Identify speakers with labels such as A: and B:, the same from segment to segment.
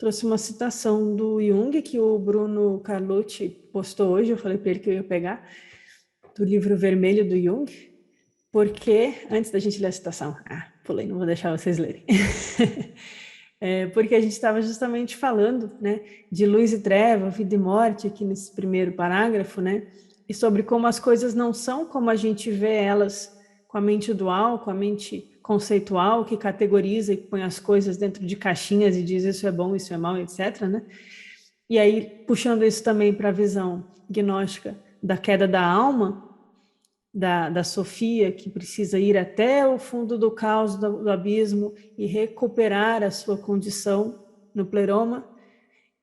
A: trouxe uma citação do Jung, que o Bruno Carlucci postou hoje, eu falei para ele que eu ia pegar, do livro vermelho do Jung, porque, antes da gente ler a citação, pulei, não vou deixar vocês lerem, porque a gente estava justamente falando, né, de luz e treva, vida e morte, aqui nesse primeiro parágrafo, né, e sobre como as coisas não são como a gente vê elas com a mente dual, com a mente conceitual, que categoriza e põe as coisas dentro de caixinhas e diz isso é bom, isso é mal, etc., né? E aí, puxando isso também para a visão gnóstica da queda da alma, da Sofia, que precisa ir até o fundo do caos, do abismo, e recuperar a sua condição no pleroma,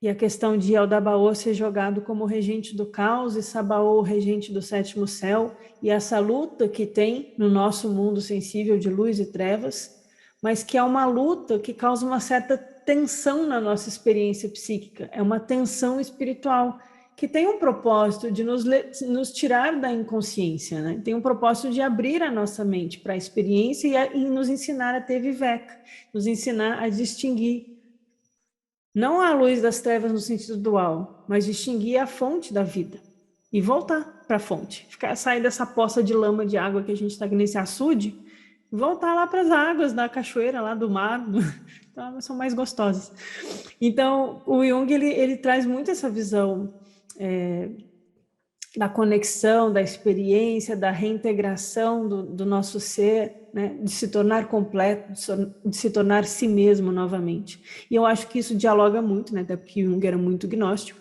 A: e a questão de Aldabaoth ser jogado como regente do caos e Sabaoth regente do sétimo céu, e essa luta que tem no nosso mundo sensível de luz e trevas, mas que é uma luta que causa uma certa tensão na nossa experiência psíquica, é uma tensão espiritual, que tem um propósito de nos tirar da inconsciência, né? Tem um propósito de abrir a nossa mente para a experiência e nos ensinar a ter viveca, nos ensinar a distinguir não a luz das trevas no sentido dual, mas distinguir a fonte da vida e voltar para a fonte, sair dessa poça de lama de água que a gente está nesse açude, voltar lá para as águas da cachoeira, lá do mar, então elas são mais gostosas. Então, o Jung, ele traz muito essa visão da conexão, da experiência, da reintegração do nosso ser, né? De se tornar completo, de se tornar si mesmo novamente. E eu acho que isso dialoga muito, né? Até porque Jung era muito gnóstico,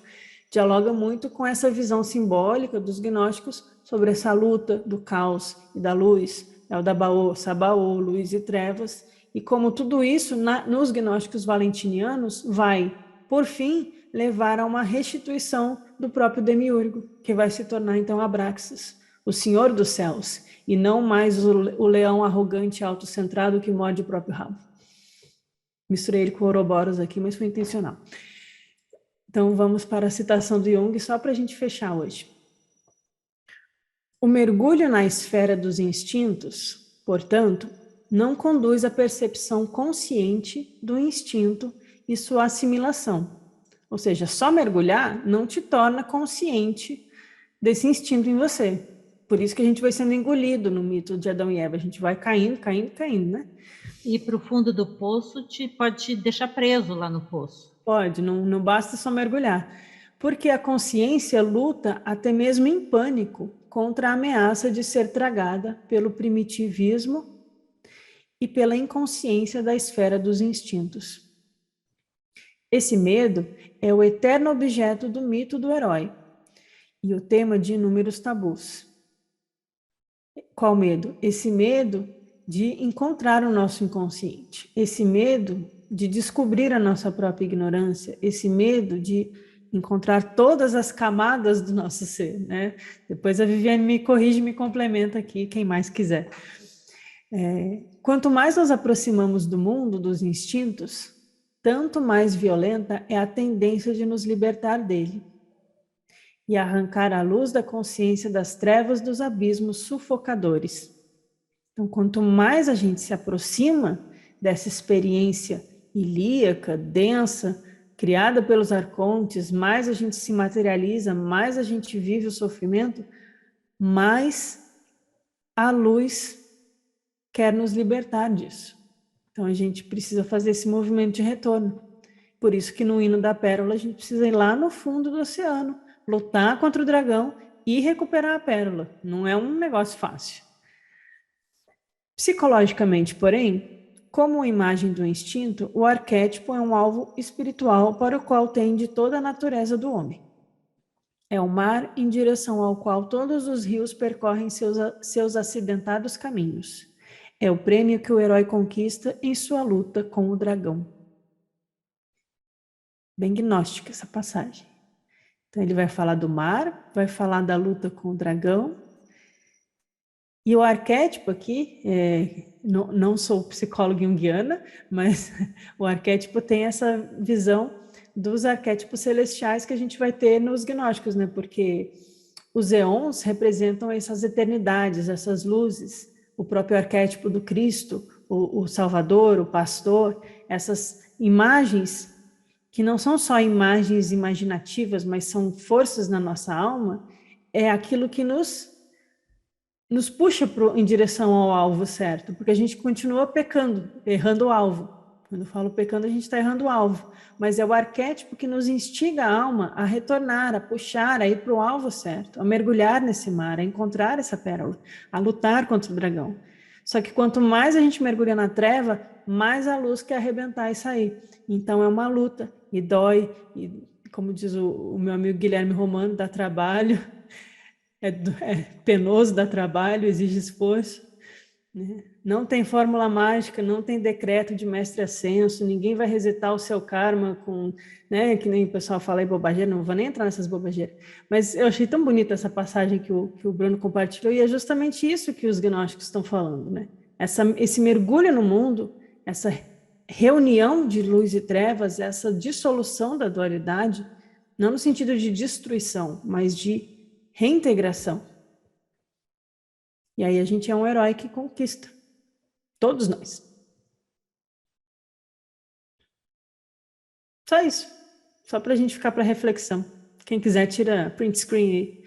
A: dialoga muito com essa visão simbólica dos gnósticos sobre essa luta do caos e da luz, Aldabaoth, Sabaoth, luz e trevas, e como tudo isso, nos gnósticos valentinianos, vai, por fim, levar a uma restituição do próprio demiurgo, que vai se tornar então Abraxas, o senhor dos céus, e não mais o leão arrogante e autocentrado que morde o próprio rabo. Misturei ele com Ouroboros aqui, mas foi intencional. Então vamos para a citação do Jung, só para a gente fechar hoje. O mergulho na esfera dos instintos, portanto, não conduz à percepção consciente do instinto e sua assimilação. Ou seja, só mergulhar não te torna consciente desse instinto em você. Por isso que a gente vai sendo engolido no mito de Adão e Eva. A gente vai caindo, caindo, caindo, né?
B: Ir para o fundo do poço pode te deixar preso lá no poço.
A: Pode, não basta só mergulhar. Porque a consciência luta até mesmo em pânico contra a ameaça de ser tragada pelo primitivismo e pela inconsciência da esfera dos instintos. Esse medo é o eterno objeto do mito do herói e o tema de inúmeros tabus. Qual medo? Esse medo de encontrar o nosso inconsciente, esse medo de descobrir a nossa própria ignorância, esse medo de encontrar todas as camadas do nosso ser, né? Depois a Viviane me corrige, me complementa aqui, quem mais quiser. Quanto mais nos aproximamos do mundo dos instintos, tanto mais violenta é a tendência de nos libertar dele e arrancar a luz da consciência das trevas dos abismos sufocadores. Então, quanto mais a gente se aproxima dessa experiência ilíaca, densa, criada pelos arcontes, mais a gente se materializa, mais a gente vive o sofrimento, mais a luz quer nos libertar disso. Então, a gente precisa fazer esse movimento de retorno. Por isso que no hino da pérola a gente precisa ir lá no fundo do oceano, lutar contra o dragão e recuperar a pérola. Não é um negócio fácil. Psicologicamente, porém, como imagem do instinto, o arquétipo é um alvo espiritual para o qual tende toda a natureza do homem. É o mar em direção ao qual todos os rios percorrem seus acidentados caminhos. É o prêmio que o herói conquista em sua luta com o dragão. Bem gnóstica essa passagem. Então ele vai falar do mar, vai falar da luta com o dragão. E o arquétipo aqui, não sou psicóloga junguiana, mas o arquétipo tem essa visão dos arquétipos celestiais que a gente vai ter nos gnósticos, né? Porque os éons representam essas eternidades, essas luzes, o próprio arquétipo do Cristo, o Salvador, o pastor, essas imagens que não são só imagens imaginativas, mas são forças na nossa alma, é aquilo que nos puxa em direção ao alvo certo, porque a gente continua pecando, errando o alvo. Quando eu falo pecando, a gente está errando o alvo, mas é o arquétipo que nos instiga a alma a retornar, a puxar, a ir para o alvo certo, a mergulhar nesse mar, a encontrar essa pérola, a lutar contra o dragão. Só que quanto mais a gente mergulha na treva, mais a luz quer arrebentar e sair. Então é uma luta, e dói, e como diz o meu amigo Guilherme Romano, dá trabalho, é penoso, dá trabalho, exige esforço, né? Não tem fórmula mágica, não tem decreto de mestre ascenso, ninguém vai resetar o seu karma com, né, que nem o pessoal fala aí bobageira, não vou nem entrar nessas bobageiras, mas eu achei tão bonita essa passagem que o Bruno compartilhou, e é justamente isso que os gnósticos estão falando, né? Esse mergulho no mundo, essa reunião de luz e trevas, essa dissolução da dualidade, não no sentido de destruição, mas de reintegração. E aí a gente é um herói que conquista. Todos nós. Só isso. Só para a gente ficar para reflexão. Quem quiser, tira print screen